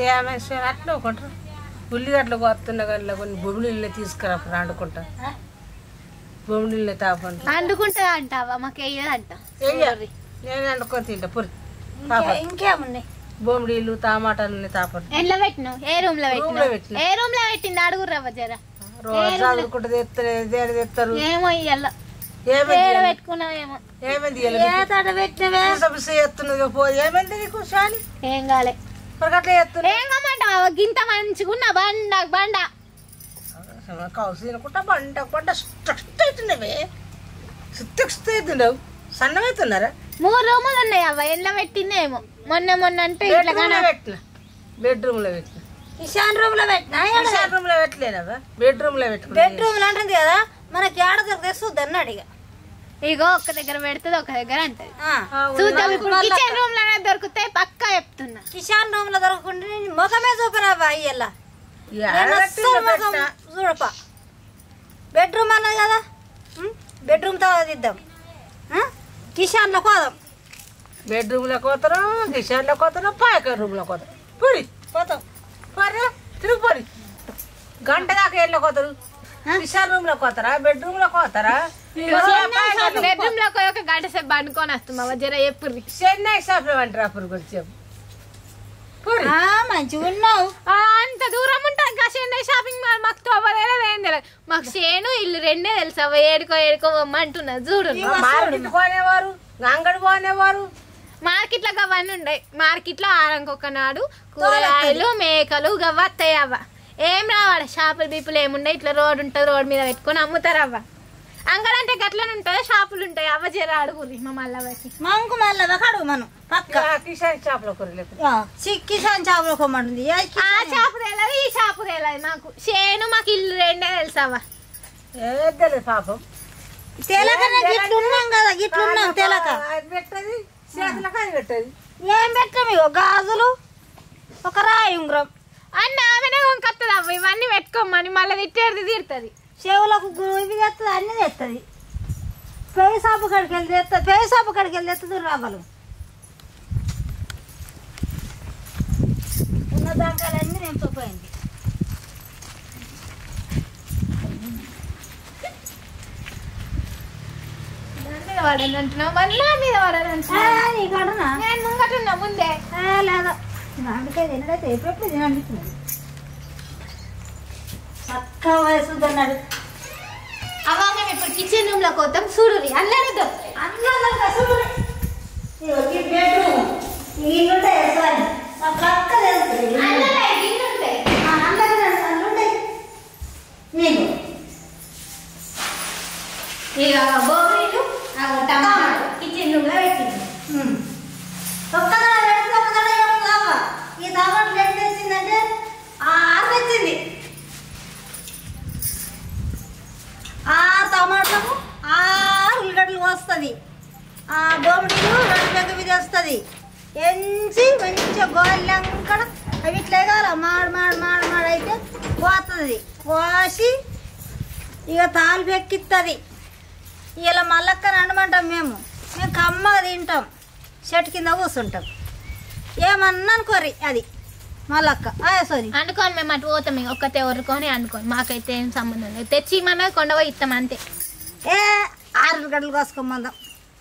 ఏమైనా అట్లా ఒకటి ఉల్లిగడ్డలు కొత్తున్న గడ్డలో కొన్ని బొమ్మిడిల్ని తీసుకురా వండుకుంటా బొమ్మిడిల్ని తాపండి వండుకుంటా అంటావా మాకు వేయదంట నేను వండుకొని తింటా పురి ఇంకేమున్నాయి బొమ్మిడిల్లు టమాటాలు తాపండి ఎండ్లో పెట్టినావు ఏ రూమ్ లో పెట్టినా ఏ రూమ్ లో పెట్టింది అడుగుర్రవ్వ జరా రోజు చదువుకుంటే తెస్తారు ఏమో ఇయ్యాల పెట్టుకున్నావు ఏమో ఏమైంది ఏం కాలే ఏం కమ్మంటావా గింత మంచిగున్నా బండ బండ కౌసుకుంటా బండ బండ స్ట్రక్ట్ అవుతున్నావే సుత్తిస్తుండవు సన్నమవుతున్నారా 3 రూములు ఉన్నాయి అవ్వ ఎండ్లో పెట్టిందేమో మొన్న అంటే పెట్టిన బెడ్రూమ్ లో పెట్టిన ఇషాన్ రూమ్ లో పెట్టినా ఇషాన్ రూమ్ లో పెట్టలేనవా బెడ్రూమ్ లో పెట్టిన బెడ్రూమ్ లో అంటుంది కదా మనకి ఏడ దొరికితే చూద్దాన్ని అడిగా ఇగో ఒక దగ్గర పెడుతుంది ఒక దగ్గర అంటది చూద్దాం ఇప్పుడు కిచెన్ రూమ్ లోనే దొరుకుతాయి పక్కా చెప్తున్నా కిచెన్ రూమ్ లో దొరకకుండా ముఖమే చూపరావా అయ్యల్లా చూడపా బెడ్రూమ్ అన్నది కదా బెడ్రూమ్ తో తీద్దాం కిచెన్ లో కోదాం బెడ్రూమ్ లో కోతారు కిచెన్ లో కోతారు పాయక రూమ్ లో కోతారు పొడి పోతాం పర్రే తిరుగు పొడి గంట దాకా ఏళ్ళ కోతారు కిచెన్ రూమ్ లో కోతారా బెడ్రూమ్ లో కోతారా బెడ్రూమ్ లో ఒక గంట సేపు పండుకొని వస్తాం జర ఎప్పుడు చెన్నై షాప్ లో అంటారు అప్పుడు కొంచెం మంచిగా ఉన్నావు అంత దూరం ఉంటుంది చెన్నై షాపింగ్ మాల్ మాకు తోవలేదు ఏం తెలియదు మాకు చేను ఇల్లు రెండే తెలుసు అవ్వ ఏడుకో అంటున్నారు చూడు మార్కెట్ పోనేవారు అంగడి పోనేవారు మార్కెట్ లో గవన్నీ ఉన్నాయి మార్కెట్ లో ఆరంకొక నాడు కూరగాయలు మేకలు గవ్వ వస్తాయి అవ్వ ఏం రావాలి షాపులు బీపులు ఏముండయి ఇట్లా రోడ్ ఉంటుంది రోడ్ మీద పెట్టుకొని అమ్ముతారు అవ్వ అంగడంటే గట్లనే ఉంటాయి షాపులు ఉంటాయి అవ్వ జర అడుగురి మా మల్లవ్వకి మంకు మల్లవ్వకి అడుగు మనం పక్క కిసాన్ షాప్ లో కిసాన్ షాప్ లో కొమ్మంటుంది ఆ షాపు తెలియదు ఈ షాపు తెలియదు నాకు చేను మాకు ఇల్లు రెండే తెలుసు అవ్వ తెలియదు పాపం తెలకనే గిట్లున్నాం కదా గిట్లున్నాం తెలక పెట్టది చేతులకు అది పెట్టది ఏం పెట్టాం ఇగో గాజులు ఒక రాయి ఉంగరం అన్న ఆమెనే కొనుకొస్తుంది అవ్వ ఇవన్నీ పెట్టుకోమని మళ్ళీ తిట్టేది తీరుతుంది చెవులకు ఇవి తెస్తుంది అన్నీ తెస్తుంది పేయి షాపు కాడికి వెళ్ళి తెస్తుంది పేయి షాపు కాడికి వెళ్ళి తెస్తుంది రవ్వలు ఉన్న దాకాలన్నీ నింపపోయింది వాడని అంటున్నావు మళ్ళీ మీద వాడని అంటున్నా నేను ముంగటున్నా ముందే లేదా అందుకే తినడైతే ఎప్పుడెప్పుడు తినడుతున్నాడు చక్క వయసు అన్నాడు అవ్వ మేము ఇప్పుడు కిచెన్ రూమ్ లో పోతాం చూడు అల్లరిద్దాం అల్లరిద్దా చూడు ఇక బోరీలు టమాటాలు కిచెన్ రూమ్ లో పెట్టింది ఈ టమాటాలు ఎంత తెచ్చిందంటే 6 తెచ్చింది 6 టమాటాలు 6 ఉల్లిగడ్డలు వస్తుంది బొమ్మిడిలు 2 పెద్ద మీద వస్తుంది ఎంచి మంచిగా గోళ్ళంకడ అవి ఇట్లా కాదు మాడు అయితే పోతుంది పోసి ఇక తాలు పెక్కిస్తుంది ఇలా మల్లక్కని అనమంటాం మేము కమ్మగా తింటాం చెట్టు కింద కూర్చుంటాం ఏమన్నా అనుకోరి అది మల్లక్క సారీ అనుకోని మేము అటు పోతాం ఒక్కతే వరుకొని అనుకోని మాకైతే ఏం సంబంధం లేదు తెచ్చి మన కొండవ ఇస్తాం అంతే 6 గంటలు కోసుకోమందాం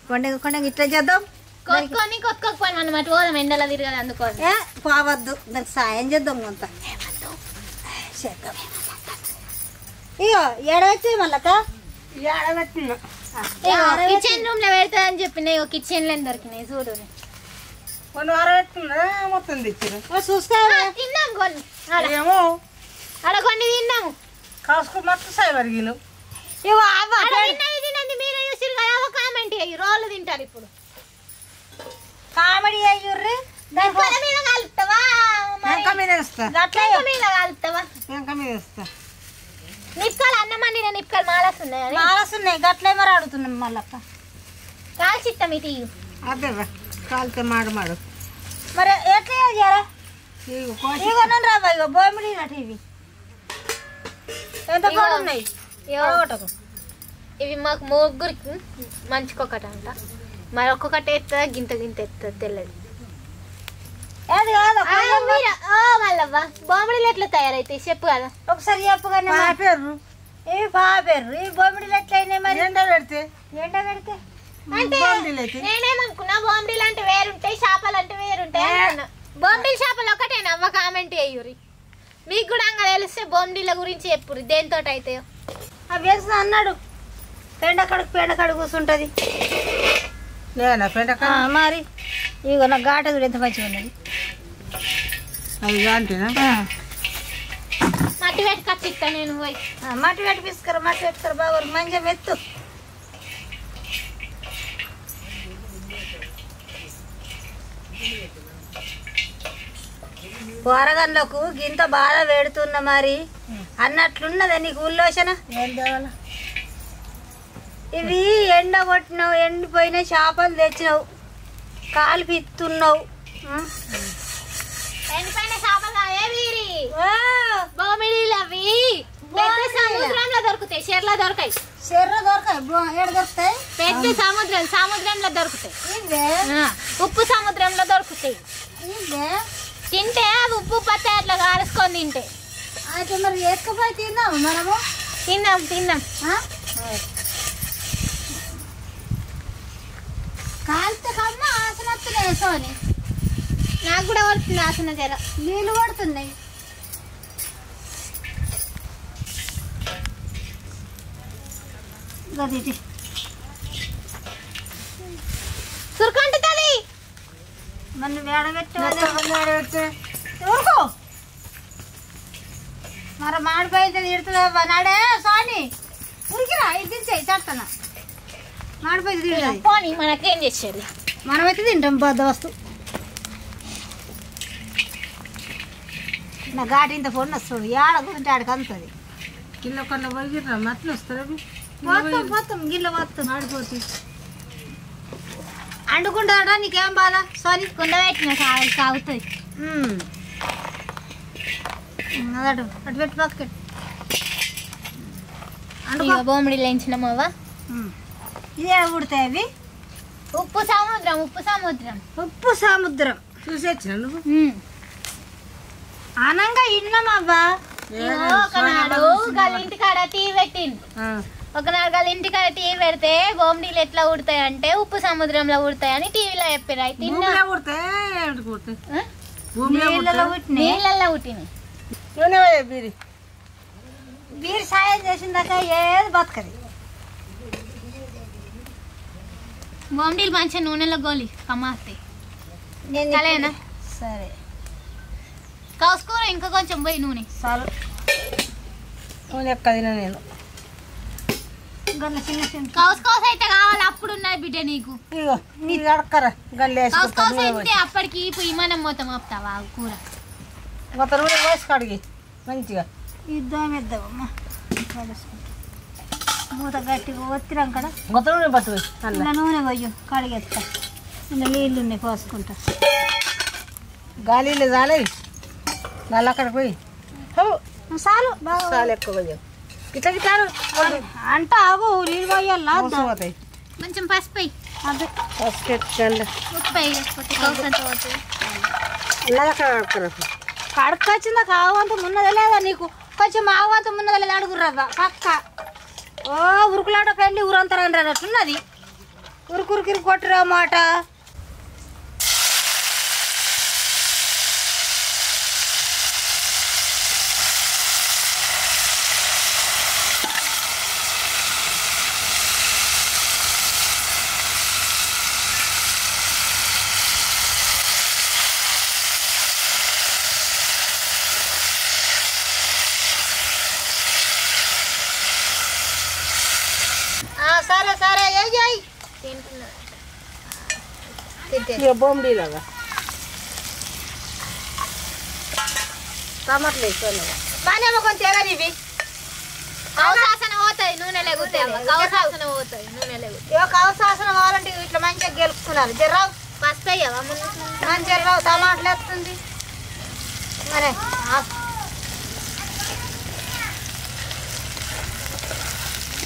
కొండ ఇట్లా చేద్దాం కొట్టుకోకపోయి మనం అటు పోదాం ఎండలో తిరగాలి అందుకోని పోవద్దు దానికి సాయం చేద్దాం కొంత చేద్దాం ఇగో ఏడవచ్చి మల్లక్క ఏడబెట్టిన కిచెన్ రూమ్ లో పెడతా అని చెప్పిన కిచెన్ లో దొరికినాయి చూడు కొన్ని ఆరబెట్టుకున్నా మొత్తం తెచ్చారు చూస్తా తిన్నాం కొన్ని ఏమో అలా కొన్ని తిన్నాము కాసుకు మొత్తం సైవరిగిను తినండి మీరే చూసారు కదా కామెంట్ అయ్యి రోళ్ళు తింటారు ఇప్పుడు కామెడీ అయ్యుర్రి మీద కలుపుతావా మీద కలుపుతావా నిప్కాలు అన్నమండి నిప్కాలు మాలస్తున్నాయి గట్లే మరి అడుగుతున్నాం మళ్ళక్క కాల్చిత్తాం ఇటు అదే కాలితే మాడు మరి ఎట్లా చేయాలా ఇగో రాబా ఇగో బొమ్మిడి ఇవి ఎంత కూడా ఉన్నాయి ఇవి మాకు ముగ్గురికి మంచికొకటి అంట మరి ఒక్కొక్కటి ఎత్తుందా గింత ఎత్తుంది తెల్లది అది కాదు మళ్ళవ్వ బొమ్మడిలు ఎట్లా తయారైతాయి చెప్పు కదా ఒకసారి చెప్పు కానీ పేరు ఇవి బాబేరు ఈ బొమ్మిడిలు ఎట్లయినాయి మరి ఎండ పెడితే ఎండ పెడితే అంటే నేనేమనుకున్నా బొమ్మడిలు అంటే వేరుంటాయి చేపలు అంటే వేరుంటాయి అనుకున్నా బొమ్మడిల చేపలు ఒకటేనా అవ్వ కామెంట్ అయ్యూరి మీకు కూడా అంగా తెలిస్తే బొమ్మడిల గురించి చెప్పురు దేంతో అయితాయో అవి వేస్తా అన్నాడు పెండ కూర్చుంటది నేనా పెండక మరి ఇగో నా ఘాట కూడా ఎంత మంచిగా ఉన్నది అవి అంటేనా మట్టి పెట్టి కచ్చిస్తా నేను పోయి మట్టి పెట్టుకరా బాగా మంచిగా మెత్తు కూరగాయలకు గింత బాధ పెడుతున్నా మరి అన్నట్లున్నదా నీకు ఉల్లోచన ఏం తేవాలా ఇవి ఎండ కొట్టినావు ఎండిపోయిన చేపలు తెచ్చినావు కాలు పిత్తున్నావు ఎండిపోయిన చేపలు వీరి బొమ్మడిలు అవి పెద్ద సముద్రంలో దొరుకుతాయి చెర్లో దొరకాయి చెర్ర దొరకాయి ఏడు దొరుకుతాయి పెద్ద సముద్రంలో దొరుకుతాయి ఇవే ఉప్పు సముద్రంలో దొరుకుతాయి ఇవే తింటే అవి ఉప్పు పచ్చ అట్లా కాలుసుకొని తింటే అయితే మరి ఎత్తుకుపోయి తిన్నాము మనము తిన్నాం కాలితే కన్నా ఆసన వస్తున్నాయి సోని నాకు కూడా పడుతుంది ఆసన జర నీళ్ళు పడుతున్నాయి గది సురుకుంటుంది మన వేడబెట్టే ఊరుకో మరి మాడిపోయితే తిడుతుందా నాడే సోని ఉరికిరా ఇది చెప్తాన మాడిపోయి తింటుంది పోనీ మనకేం చేసేది మనమైతే తింటాం బద్ద వస్తు నా ఘాటి ఇంత ఫోన్ వస్తుంది ఏడ గురించి ఆడికి అందుతుంది కిలో కన్నా పోయిరా మట్లు వస్తారు మొత్తం గిల్ల మొత్తం ఆడిపోతుంది అండుకుంటాడా నీకేం బాధ సారీ కుండ పెట్టిన సాగుతుంది అటు అటు పెట్టి పక్కకి బొమ్మడి లేంచినామవ్వ ఇదే ఉడతాయి అవి ఉప్పు సముద్రం ఉప్పు సముద్రం చూసి వచ్చిన నువ్వు అనంగా ఇన్నామవ్వా ఒకనాడు వాళ్ళ ఇంటికాడ టీ పెట్టింది ఒకనాడు వాళ్ళ ఇంటికాడ టీ పెడితే బొమ్మడిలు ఎట్లా ఉడతాయి అంటే ఉప్పు సముద్రంలో ఉడతాయని టీవీలో చెప్పారు అయితే నీళ్ళల్లో ఉట్టినాయి బీరు సాయం చేసిందాక ఏది బతకది బొమ్మడిలు మంచిగా నూనెలో గోలి కమాస్తాయి కలేనా సరే కౌసుకోర ఇంకా కొంచెం పోయి నూనె చాలు నూనె ఎక్కదిన నేను గల్ల చిన్న చిన్న కౌసుకోస అయితే కావాలి అప్పుడు ఉన్నది బిడ్డ నీకు ఇగో నీకు అడక్కరా గల్లే కౌసుకోస అయితే అప్పటికి విమానం మొత్తం ఆపుతావా కూర కొత్త నూనె వేసి కడిగి మంచిగా ఇద్దామమ్మా మూత గట్టిగా ఒత్తిరాం కదా కొత్త నూనె పట్టు ఇలా నూనె పోయి కడిగెత్తా ఇలా నీళ్ళు ఉన్నాయి పోసుకుంటా గాలిలో చాలే నల్ల అక్కడ పోయి చాలు చాలు ఎక్కువ పోయావు ఇట్లా గిట్టారు అంట ఆగు నీళ్ళు పోయాలా పోతాయి కొంచెం పసుపు అదే ఫస్ట్ ఎత్తుకండి ఉప్పు వేయకపోతే కౌసంత పోతుంది నల్ల అక్కడ అడక్కరా కడకొచ్చిందా కావంత ఉన్నదా లేదా నీకు కొంచెం ఆవంత ఉన్నదా లేదా అడుగుర్రవ్వ పక్క ఓ ఉరుకులాట పెళ్ళి ఊరంతరండి అన్నట్టున్నది ఉరుకురికి కొట్టురా మాట సరే సరే అయ్యాయి బొమ్మడిలాగా టమాటలు వేసుకోండి బాగానేమో కొంచెం తెగని ఇవి కౌసాసన పోతాయి నూనె లేగుతాయి కౌసాసన పోతాయి నూనె లేగుతాయి ఇక కవసాసన కావాలంటే ఇట్లా మంచిగా గెలుపుకున్నారు జర్రావు పసుపు అయ్యావా మంచి జర్రావు టమాటలు వేస్తుంది మరే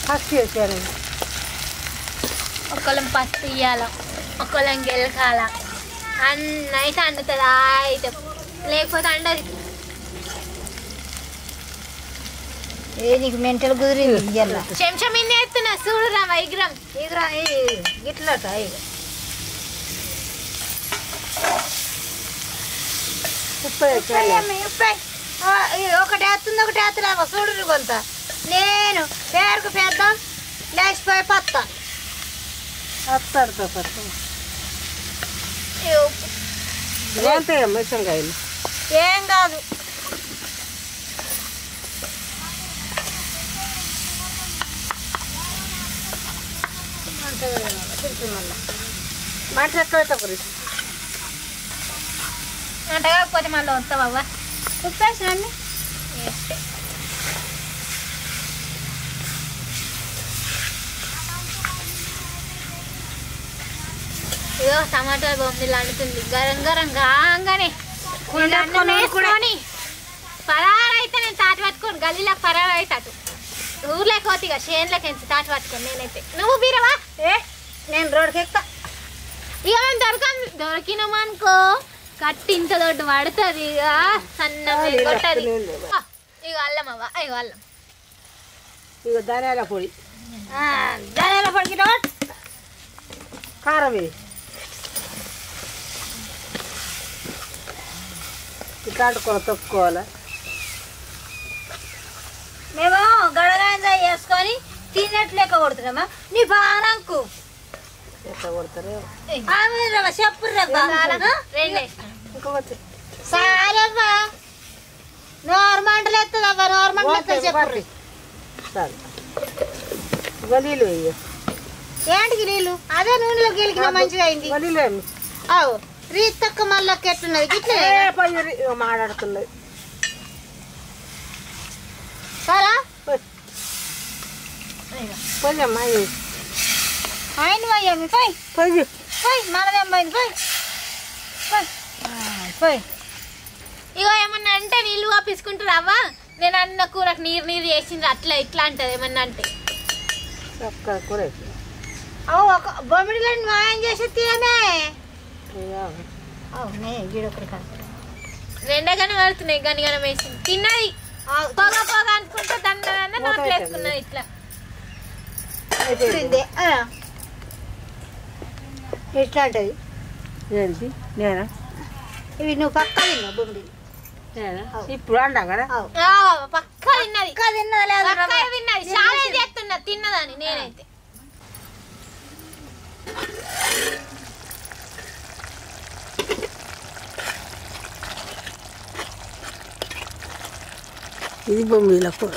ఫస్ట్ వేసాను ఒకళ్ళం పసుపు ఇయ్యాల ఒకళ్ళం గెలకాల అన్న అయితే అండుతుంది అయితే లేకపోతే అండది. ఏ నీకు మెంటల్ కుదిరింది ఇయ్యాల చెంచా మీద ఎత్తున్నా చూడురా వైగ్రం ఇదిరా గిట్లట ఒకటి వేస్తుంది ఒకటి వేస్తున్నావా చూడు కొంత నేను పేరుకు పెద్ద లేచిపోయి పత్త వస్తాడుతో మిషంకాయలు ఏం కాదు మంట ఎక్కడ అంట కాకపోతే మళ్ళీ వస్తావా ఉప్పేసినండి ఇదో టమాటా బొమ్మలు అండుతుంది గరం గరం కాగానే వేసుకొని పరారు అయితే నేను తాటి పట్టుకోను గల్లీలోకి పరారు అవుతాడు ఊర్లోకి పోతే ఇక చేనులోకి తాటి పట్టుకోను నేనైతే నువ్వు బీరవా నేను రోడ్డుకి ఎక్కుతా ఇక మేము దొరికినామనుకో కట్టి ఇంత దొడ్డు పడుతుంది ఇక సన్నం కొట్టది ఇక అల్లం అవ్వ ఇక అల్లం ఇక ధనియాల పొడి ధనియాల పొడికి కారం ఇట్లాంటి కూర తొక్కుకోవాలి. మేము గడగాయ వేసుకొని తిన్నట్లు లెక్క కొడుతున్నామా నీ బాణంకు ఎట్లా కొడతారు చెప్పు సారవ్వా నార్మంటలు ఎత్తదవ్వా నార్మంటలు ఎత్తది చెప్పు నీళ్ళు వెయ్యి ఏంటికి నీళ్ళు అదే నూనెలో గెలికిన మంచిగా అయింది నీళ్ళు అవు రీతి తక్కువ మళ్ళీ ఎట్లున్నది గిట్లే మాట్లాడుతున్నది సరా పోయమ్మా ఆయన పోయామి పోయి పోయి పోయి మనదేం పోయింది పోయి పోయి ఇగో ఏమన్నా అంటే నీళ్ళు వాపించుకుంటారు అవ్వ నేను అన్న కూరకు నీరు నీరు చేసిండ్రు అట్లా ఇట్లా అంటది ఏమన్నా అంటే కూర ఒక బొమ్మిడిలో మాయం చేసి తీయమే అవునే గిడొకటి కాదు రెండగానే పడుతున్నాయి గనిగనం వేసింది తిన్నది పొగ పొగ అనుకుంటే దండ నోట్లు వేసుకున్నది ఇట్లా ఎట్లా అంటది ఏంటి నేనా ఇవి నువ్వు పక్క తిన్నావు బొమ్మిడి ఇప్పుడు అంటా కదా పక్క తిన్నది తిన్నది చాలా చేస్తున్నా తిన్నదని నేనైతే ఇది బొమ్మల కూర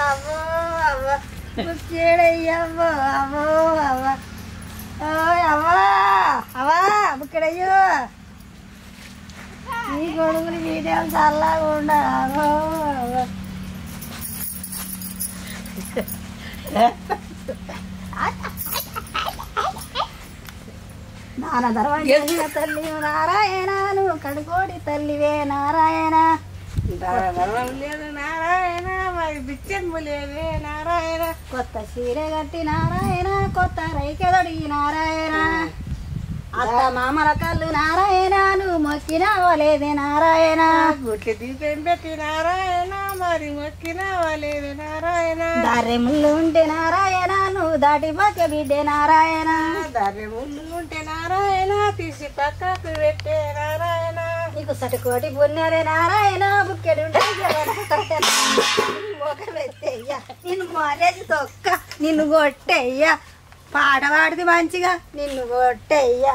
అవ్వో అవ్వ ముచ్చేడయ్యవ్వో అవ్వో అవ్వ అవ్వా అవ్వా బుక్కడయ్యో ఈ గొడుగులు వీడియోలు చల్లగా ఉండవు అవ్వ నాన్న ధర్మం తల్లి నారాయణ నువ్వు కడుకోడి తల్లివే నారాయణ లేదు నారాయణ మరి బిచ్చమ్మ లేదే నారాయణ కొత్త చీర కట్టి నారాయణ కొత్త రైకెదొడి నారాయణ అత్త మామల కళ్ళు నారాయణ నువ్వు మొక్కినావలేదే నారాయణ గుట్ల దీపం పెట్టి నారాయణ మరి మొక్కినావలేదే నారాయణ దారి ముళ్ళు ఉంటే నారాయణ నువ్వు దాటి పక్క బిడ్డే నారాయణ దారి ముళ్ళు ఉంటే నారాయణ తీసి పక్కకు పెట్టే నారాయణ నీకు సటుకోటి పొన్నారే నారాయణ బుక్కెడు మొక్కయ్యా నిన్ను మారేది తొక్క నిన్ను కొట్టేయ్యా పాట పాడితే మంచిగా నిన్ను కొట్టేయ్యా